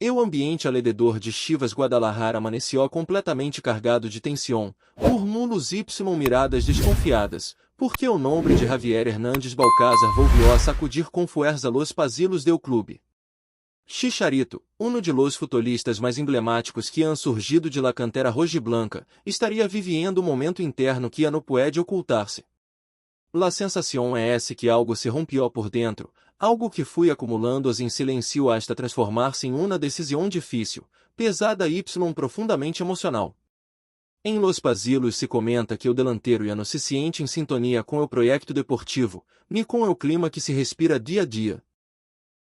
E o ambiente alrededor de Chivas Guadalajara amaneceu completamente cargado de tensão, murmúrios y miradas desconfiadas, porque o nome de Javier Hernández Balcázar volvió a sacudir com fuerza los pasillos del clube. Chicharito, uno de los futbolistas mais emblemáticos que han surgido de la cantera rojiblanca, estaria viviendo um momento interno que não pode ocultar-se. La sensação é essa que algo se rompió por dentro, algo que fui acumulando-se em silêncio hasta transformar-se em uma decisão difícil, pesada y profundamente emocional. Em Los Pasillos se comenta que o delantero já não se siente em sintonia com o projeto deportivo, nem com o clima que se respira dia a dia.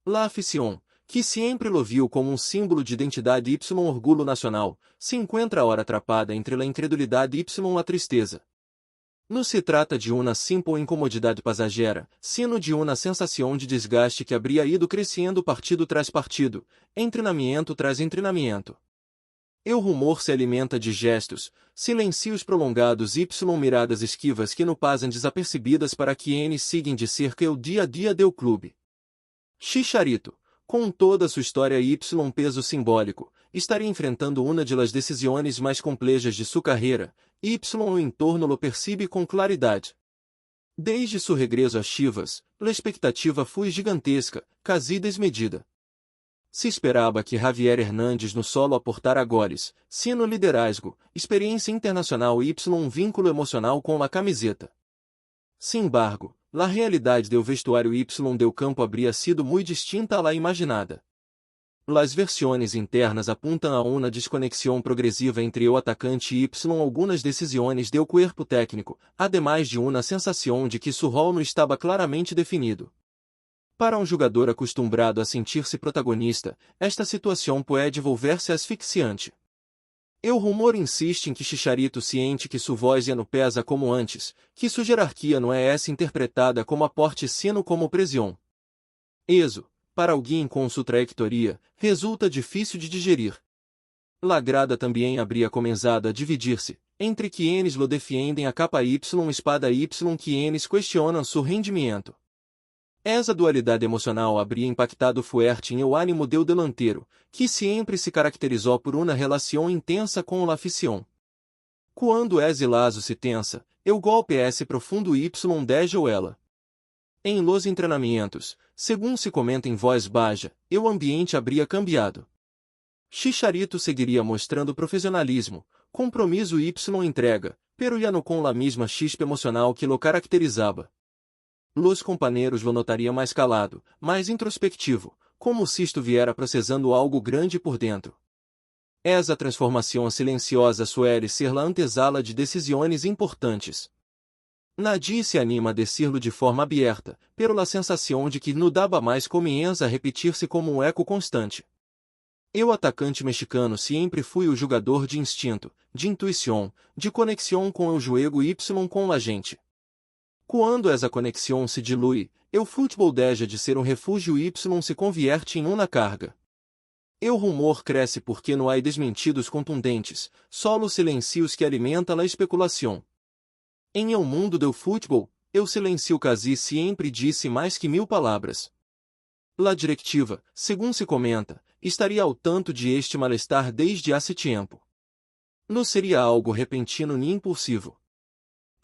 La afición, que sempre lo viu como um símbolo de identidade y orgulho nacional, se encontra ahora atrapada entre la incredulidade y la tristeza. Não se trata de uma simple incomodidade passageira, sino de uma sensação de desgaste que habría ido crescendo partido tras partido, treinamento tras treinamento. O rumor se alimenta de gestos, silencios prolongados y miradas esquivas que não passam desapercebidas para quienes seguem de cerca o dia a dia do clube. Chicharito, com toda sua história y peso simbólico, estaria enfrentando uma de las decisões mais complejas de sua carreira, y o entorno lo percebe com claridade. Desde seu regresso a Chivas, a expectativa foi gigantesca, quase desmedida. Se esperava que Javier Hernández no solo aportara goles, sino liderazgo, experiência internacional y vínculo emocional com a camiseta. Sin embargo, la realidade do vestuário y del campo habría sido muito distinta a la imaginada. Las versiones internas apuntam a uma desconexão progressiva entre o atacante y algumas decisões do cuerpo técnico, ademais de uma sensação de que seu rol não estava claramente definido. Para um jogador acostumado a sentir-se protagonista, esta situação pode volver-se asfixiante. O rumor insiste em que Chicharito ciente que sua voz já não pesa como antes, que sua jerarquia não é essa interpretada como aporte sino como pressão. Eso, para alguém com sua trajetória, resulta difícil de digerir. La grada também habría começado a dividir-se, entre quienes lo defiendem a capa y espada y quienes questionam seu rendimento. Essa dualidade emocional habría impactado fuerte em o ânimo do delantero, que sempre se caracterizou por uma relação intensa com a afición. Quando esse lazo se tensa, o golpe é profundo y desde ela. Em los entrenamientos, segundo se comenta em voz baixa, o ambiente habría cambiado. Chicharito seguiria mostrando profissionalismo, compromisso y entrega, pero ya no com la misma chispa emocional que lo caracterizava. Los companheiros lo notariam mais calado, mais introspectivo, como se isto viera processando algo grande por dentro. Essa transformação silenciosa suele ser la antesala de decisões importantes. Nadie se anima a decirlo de forma aberta, pero la sensação de que no daba mais comienza a repetir-se como um eco constante. O atacante mexicano sempre foi o jogador de instinto, de intuição, de conexão com o jogo y com a gente. Quando essa conexão se dilui, o futebol deixa de ser um refúgio y se convierte em uma carga. O rumor cresce porque não há desmentidos contundentes, solo silencios que alimentam a especulação. Em o mundo do futebol, o silencio quase sempre disse mais que 1000 palavras. La directiva, segundo se comenta, estaria ao tanto de este malestar desde hace tempo. Não seria algo repentino nem impulsivo.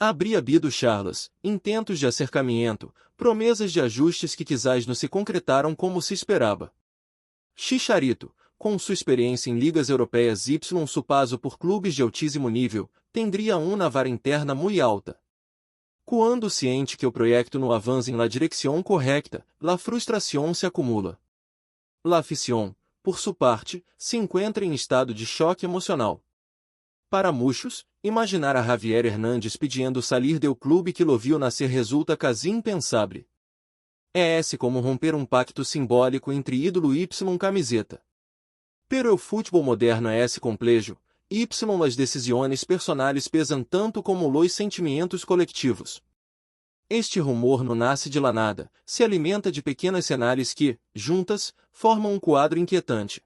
Habría habido charlas, intentos de acercamento, promessas de ajustes que quizás não se concretaram como se esperava. Chicharito, com sua experiência em ligas europeias y su paso por clubes de altíssimo nível, tendria uma vara interna muito alta. Quando ciente que o projeto não avança em la direção correcta, la frustração se acumula. La afición, por sua parte, se encontra em estado de choque emocional. Para muitos, imaginar a Javier Hernández pedindo salir do clube que lo viu nascer resulta quase impensável. É esse como romper um pacto simbólico entre ídolo y camiseta. Pero o futebol moderno é esse complejo, y las decisões personais pesam tanto como los sentimentos coletivos. Este rumor não nasce de la nada, se alimenta de pequenas cenários que, juntas, formam um quadro inquietante.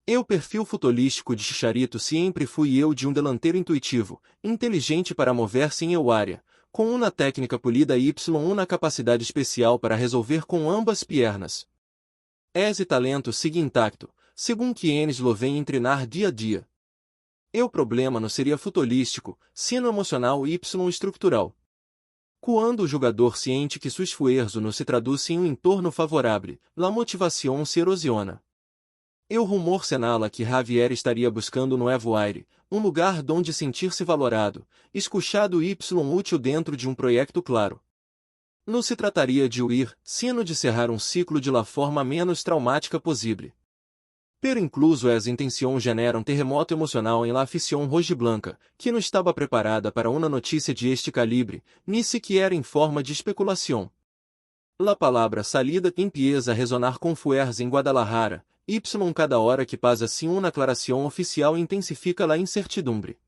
O perfil futbolístico de Chicharito sempre foi de um delanteiro intuitivo, inteligente para mover-se em área, com uma técnica polida y uma capacidade especial para resolver com ambas pernas. Esse talento sigue intacto, segundo que eles lo vêm treinar dia a dia. E o problema não seria futbolístico, sino emocional y estrutural. Quando o jogador sente que seu esforço não se traduz em um entorno favorável, a motivação se erosiona. E o rumor senala que Javier estaria buscando no Evo Aire, um lugar onde sentir-se valorado, escuchado y útil dentro de um projeto claro. Não se trataria de huir, sino de cerrar um ciclo de la forma menos traumática possível. Pero incluso as intenções generam terremoto emocional em la afición rojiblanca, que não estava preparada para uma notícia de este calibre, ni sequer em forma de especulação. La palavra salida empieza a resonar com fuerzas em Guadalajara, y cada hora que passa assim uma aclaração oficial intensifica la incertidumbre.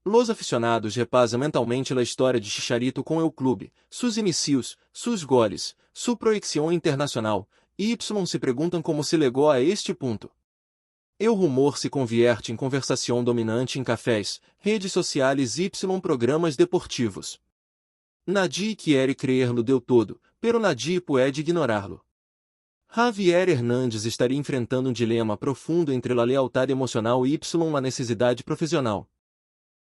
Los aficionados repasam mentalmente a história de Chicharito com el clube, sus inicios, sus goles, sua proyecção internacional, y se perguntam como se legou a este ponto. E o rumor se convierte em conversação dominante em cafés, redes sociais y programas deportivos. Nadie quiere creerlo del todo, pero nadie puede ignorarlo. Javier Hernández estaria enfrentando um dilema profundo entre a lealdade emocional y a necessidade profissional.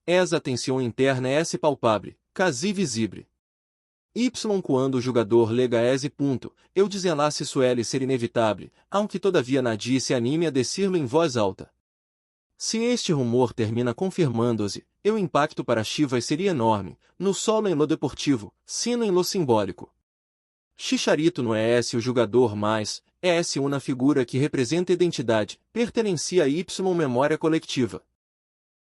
Essa tensão interna é palpável, quasi visível. Y quando o jogador lega esse ponto, eu desenlace suele ser inevitável, aunque todavia nadie se anime a decirlo em voz alta. Se este rumor termina confirmando-se, o impacto para Chivas seria enorme, não só em lo deportivo, sino em lo simbólico. Chicharito não é esse o jogador mais, é esse uma figura que representa identidade, pertencia a memória coletiva.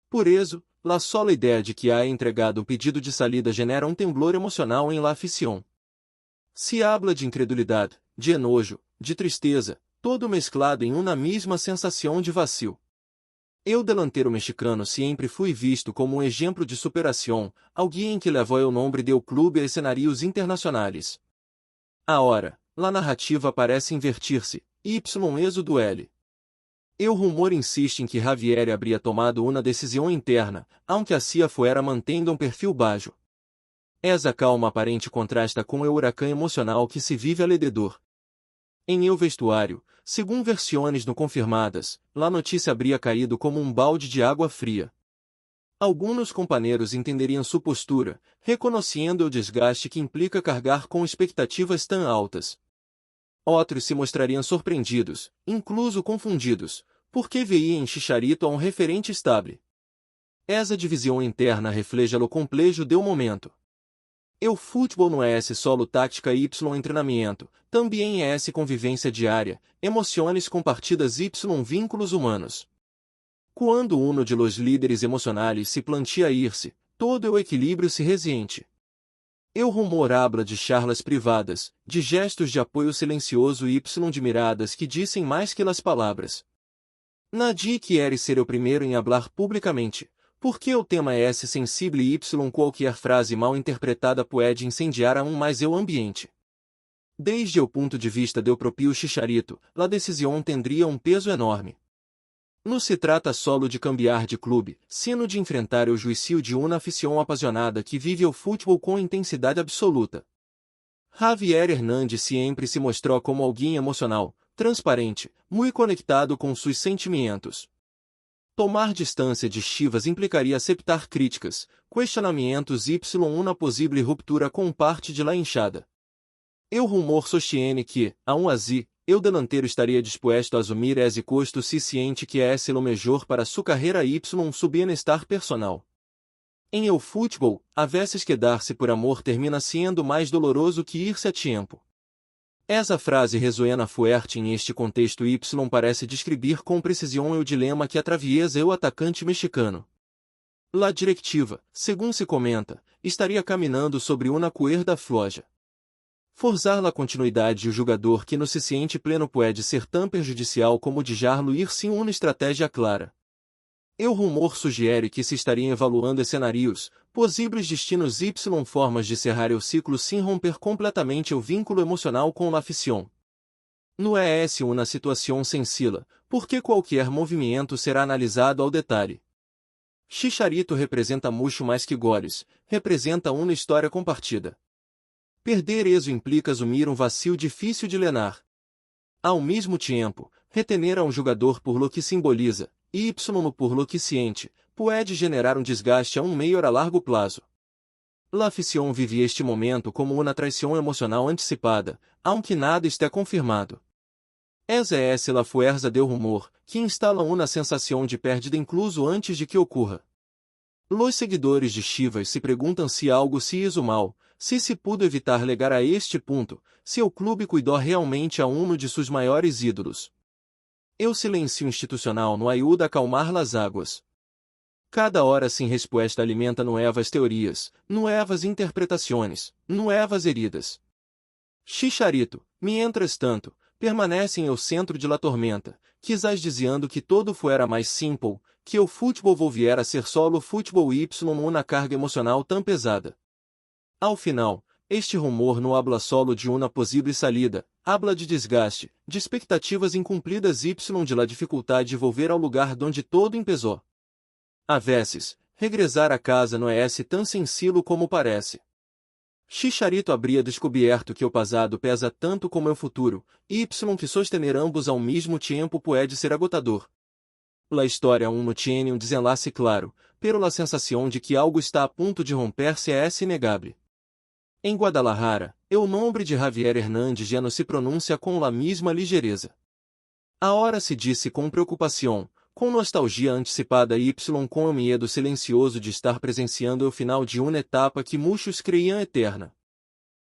Por isso, la sola ideia de que há entregado o pedido de salida genera um temblor emocional em la afición. Se habla de incredulidade, de enojo, de tristeza, todo mesclado em uma mesma sensação de vacío. O delantero mexicano sempre fui visto como um exemplo de superação, alguém que levou o nome del clube a cenários internacionais. Agora, la narrativa parece invertir-se, êxodo L. O rumor insiste em que Javier habría tomado uma decisão interna, aunque a CIA fuera mantendo um perfil baixo. Essa calma aparente contrasta com o huracão emocional que se vive alrededor. Em el vestuário, segundo versões não confirmadas, la notícia habría caído como um balde de água fria. Alguns companheiros entenderiam sua postura, reconhecendo o desgaste que implica carregar com expectativas tão altas. Outros se mostrariam surpreendidos, incluso confundidos, porque veíam em Chicharito a um referente estável. Essa divisão interna refleja o complexo do momento. O futebol não é solo tática y em treinamento, também é convivência diária, emoções compartidas y vínculos humanos. Quando uno de los líderes emocionais se plantea ir-se, todo o equilíbrio se resiente. O rumor habla de charlas privadas, de gestos de apoio silencioso y de miradas que dizem mais que las palavras. Nadie quiere ser o primeiro em hablar publicamente, porque o tema é sensível y qualquer frase mal interpretada pode incendiar aún mais o ambiente. Desde o ponto de vista do próprio Chicharito, a decisão tendria um peso enorme. Não se trata solo de cambiar de clube, sino de enfrentar o juízo de uma afición apasionada que vive o futebol com intensidade absoluta. Javier Hernández sempre se mostrou como alguém emocional, transparente, muito conectado com seus sentimentos. Tomar distância de Chivas implicaria aceitar críticas, questionamentos y uma possível ruptura com parte de la hinchada. O rumor sostiene que, aún así, o delantero estaria disposto a assumir esse custo se ciente que é o melhor para sua carreira y su bienestar personal. Em el futebol, a veces quedar-se por amor termina sendo mais doloroso que ir-se a tiempo. Essa frase resuena fuerte em este contexto y parece descrever com precisão o dilema que atraviesa o atacante mexicano. La directiva, segundo se comenta, estaria caminhando sobre uma cuerda floja. Forzar a continuidade de um jogador que não se sente pleno pode ser tão prejudicial como deixá-lo ir sem uma estratégia clara. O rumor sugere que se estariam evaluando cenários, possíveis destinos y formas de cerrar o ciclo sem romper completamente o vínculo emocional com a afición. Não é essa uma situação sencilla, porque qualquer movimento será analisado ao detalhe. Chicharito representa muito mais que goles, representa uma história compartida. Perder isso implica assumir um vacio difícil de lenar. Ao mesmo tempo, Retener a um jogador por lo que simboliza, y por lo que siente, pode generar um desgaste a maior a largo prazo. La afición vive este momento como uma traição emocional antecipada, aunque nada esté confirmado. Essa é la fuerza del rumor, que instala uma sensação de pérdida incluso antes de que ocorra. Los seguidores de Chivas se perguntam se algo se hizo mal, se pudo evitar legar a este ponto, se o clube cuidou realmente a de seus maiores ídolos. O silêncio institucional não ajuda a acalmar las águas. Cada hora sem resposta alimenta novas teorias, novas interpretações, novas heridas. Chicharito, mientras tanto, permanece em el centro de la tormenta, quizás dizendo que todo fuera mais simple, que o futebol volviera a ser solo futebol y uma carga emocional tão pesada. Ao final, este rumor não habla solo de uma possível salida, habla de desgaste, de expectativas incumplidas y de la dificuldade de volver ao lugar donde todo empezó. A vezes, regressar a casa não é tão sencillo como parece. Chicharito habría descoberto que o passado pesa tanto como o futuro, y que sostener ambos ao mesmo tempo pode ser agotador. La história não tiene um desenlace claro, pero la sensação de que algo está a ponto de romper-se é inegável. Em Guadalajara, o nome de Javier Hernández já não se pronuncia com la mesma ligereza. A hora se disse com preocupação, com nostalgia antecipada y com o medo silencioso de estar presenciando o final de uma etapa que muitos creiam eterna.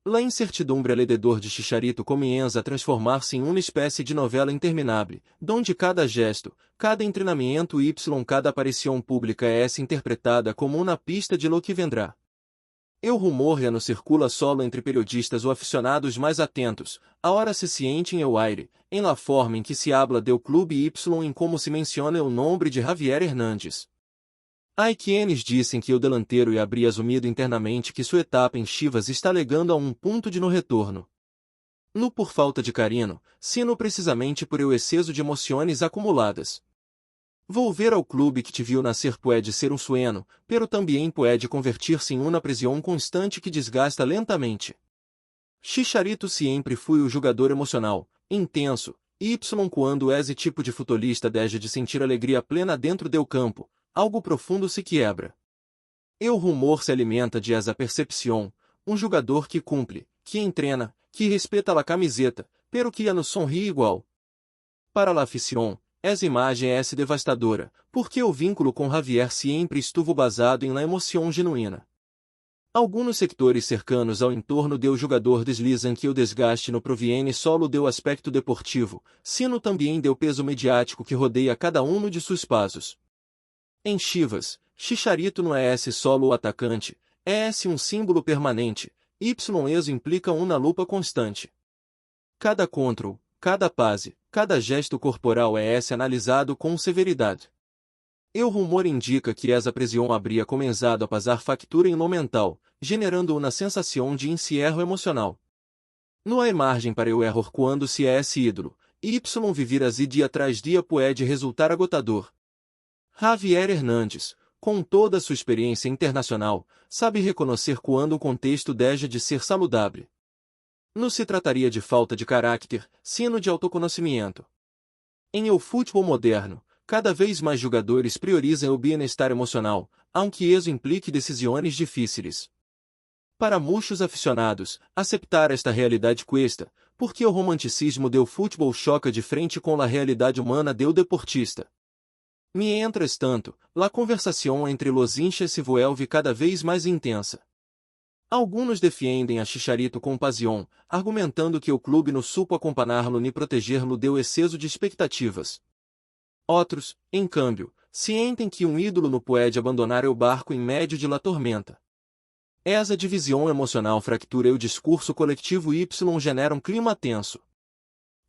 La incertidumbre alrededor de Chicharito comienza a transformar-se em uma espécie de novela interminável, donde cada gesto, cada treinamento y cada aparição pública é interpretada como uma pista de lo que vendrá. O rumor já não circula solo entre periodistas ou aficionados mais atentos, a hora se siente em el aire, em la forma em que se habla del clube y em como se menciona o nome de Javier Hernández. Há quienes dizem que o delantero habría assumido internamente que sua etapa em Chivas está legando a ponto de no retorno. No por falta de carinho, sino precisamente por el excesso de emoções acumuladas. Volver ao clube que te viu nascer pode ser sueño, pero também pode convertir-se em uma prisão constante que desgasta lentamente. Chicharito sempre foi o jogador emocional, intenso, y quando esse tipo de futebolista deixa de sentir alegria plena dentro do campo, algo profundo se quebra. O rumor se alimenta de essa percepção, um jogador que cumpre, que entrena, que respeita a camiseta, pero que já não sorri igual. Para a afición, essa imagem é devastadora, porque o vínculo com Javier sempre estuvo basado em la emoção genuína. Alguns sectores cercanos ao entorno do jogador deslizam que o desgaste não proviene solo do aspecto deportivo, sino também do peso mediático que rodeia cada de seus passos. Em Chivas, Chicharito não é solo o atacante, é símbolo permanente, isso implica uma lupa constante. Cada control, cada passe, cada gesto corporal é analisado com severidade. O rumor indica que essa prisão habría começado a passar factura em lo mental, generando uma sensação de encierro emocional. Não há margem para o erro quando se é ídolo, y vivir assim dia atrás dia pode resultar agotador. Javier Hernández, com toda sua experiência internacional, sabe reconhecer quando o contexto deixa de ser saludável. Não se trataria de falta de caráter, sino de autoconhecimento. Em el futebol moderno, cada vez mais jogadores priorizam o bem-estar emocional, aunque isso implique decisões difíceis. Para muitos aficionados, aceitar esta realidade cuesta, porque o romanticismo do futebol choca de frente com a realidade humana do deportista. Mientras tanto, a conversação entre los hinchas se vuelve cada vez mais intensa. Alguns defendem a Chicharito com pasión, argumentando que o clube não supo acompanhá-lo nem proteger-lo do excesso de expectativas. Outros, em câmbio, sentem que ídolo não pode abandonar o barco em meio de la tormenta. Essa divisão emocional fractura o discurso coletivo y genera clima tenso.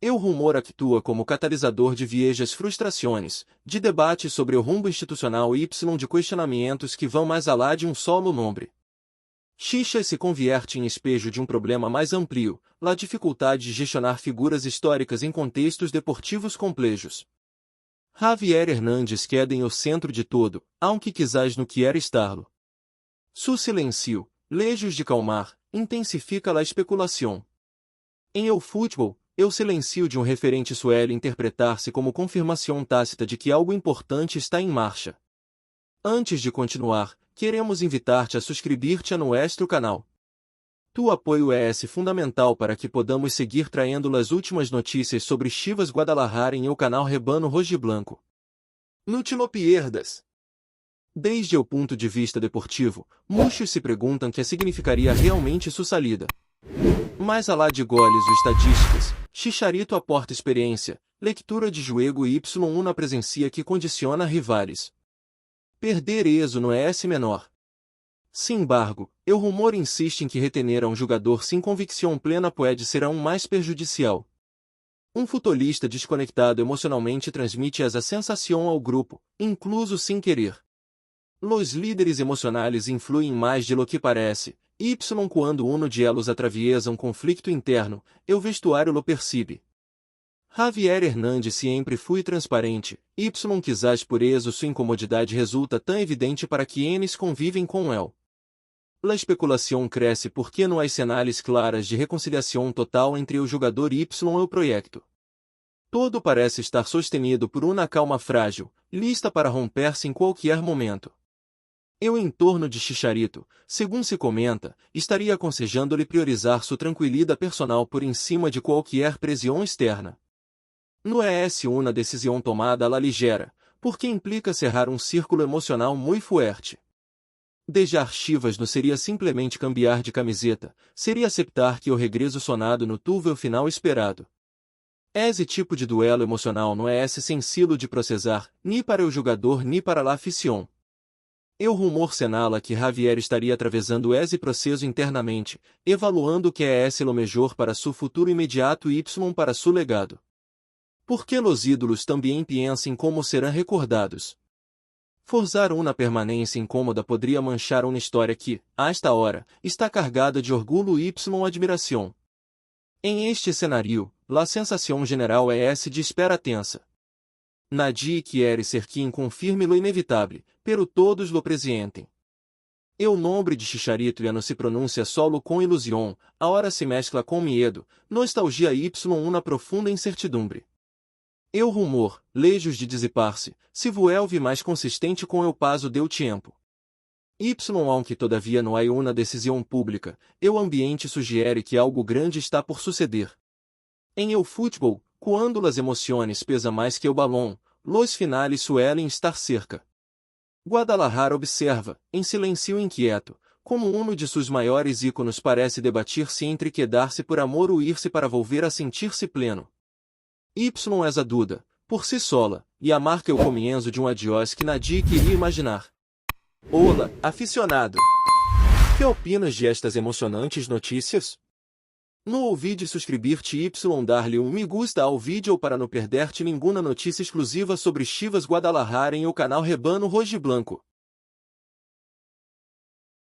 O rumor atua como catalisador de viejas frustrações, de debate sobre o rumbo institucional y de questionamentos que vão mais além de solo nome. Chicha se convierte em espejo de problema mais amplo, a dificuldade de gestionar figuras históricas em contextos deportivos complexos. Javier Hernández queda em o centro de todo, aunque quizás no quiera estarlo. Su silencio, lejos de calmar, intensifica a especulação. Em el futebol, eu silencio de um referente suele interpretar-se como confirmação tácita de que algo importante está em marcha. Antes de continuar, queremos invitar-te a suscrever-te a nosso canal. Tu apoio é fundamental para que podamos seguir traindo as últimas notícias sobre Chivas Guadalajara em o canal Rebano Rojiblanco. No te lo pierdas. Desde o ponto de vista deportivo, muitos se perguntam que significaria realmente sua salida. Mas alá de goles ou estatísticas, Chicharito aporta experiência, leitura de jogo e Y1 na presença que condiciona rivais. Perder eso não é menor. Sem embargo, o rumor insiste em que retener a um jogador sem convicção plena pode ser aún mais prejudicial. Um futebolista desconectado emocionalmente transmite essa sensação ao grupo, incluso sem querer. Los líderes emocionais influem mais de lo que parece, y quando uno de elos atraviesa um conflito interno, o vestuário lo percibe. Javier Hernández sempre foi transparente, y quizás por eso sua incomodidade resulta tão evidente para que eles convivem com ele. A especulação cresce porque não há sinais claras de reconciliação total entre o jogador Y e o projeto. Todo parece estar sostenido por uma calma frágil, lista para romper-se em qualquer momento. O entorno de Chicharito, segundo se comenta, estaria aconsejando-lhe priorizar sua tranquilidade personal por em cima de qualquer pressão externa. Não é uma decisão tomada à la ligera, porque implica cerrar um círculo emocional muito forte. Dejar Chivas não seria simplesmente cambiar de camiseta, seria aceitar que o regresso sonado no tuve o final esperado. Esse tipo de duelo emocional não é sencillo de processar, nem para o jogador nem para a afición. O rumor senala que Javier estaria atravessando esse processo internamente, evaluando o que é lo melhor para seu futuro imediato e Y para seu legado. Porque los ídolos também pensam em como serão recordados. Forçar uma permanência incômoda poderia manchar uma história que, a esta hora, está carregada de orgulho y admiração. Em este cenário, a sensação general é essa de espera tensa. Nadie quiere ser quem confirme lo inevitável, pero todos lo presientem. O nome de Chicharito já não se pronuncia solo com ilusão, a hora se mescla com medo, nostalgia y uma profunda incertidumbre. O rumor, lejos de dissipar-se, se vuelve mais consistente com o paso del tiempo. Y aunque todavia não há uma decisão pública, o ambiente sugere que algo grande está por suceder. Em el futebol, quando as emoções pesam mais que o balão, los finales suelen estar cerca. Guadalajara observa, em silêncio inquieto, como um de seus maiores íconos parece debatir-se entre quedar-se por amor ou ir-se para volver a sentir-se pleno. Y és a duda, por si sola, e a marca o comienzo de um adiós que nadie queria imaginar. Olá, aficionado! Que opinas de estas emocionantes notícias? Não olvide suscrever-te y dar-lhe um me gusta ao vídeo para não perder-te nenhuma notícia exclusiva sobre Chivas Guadalajara em o canal Rebano Rojiblanco.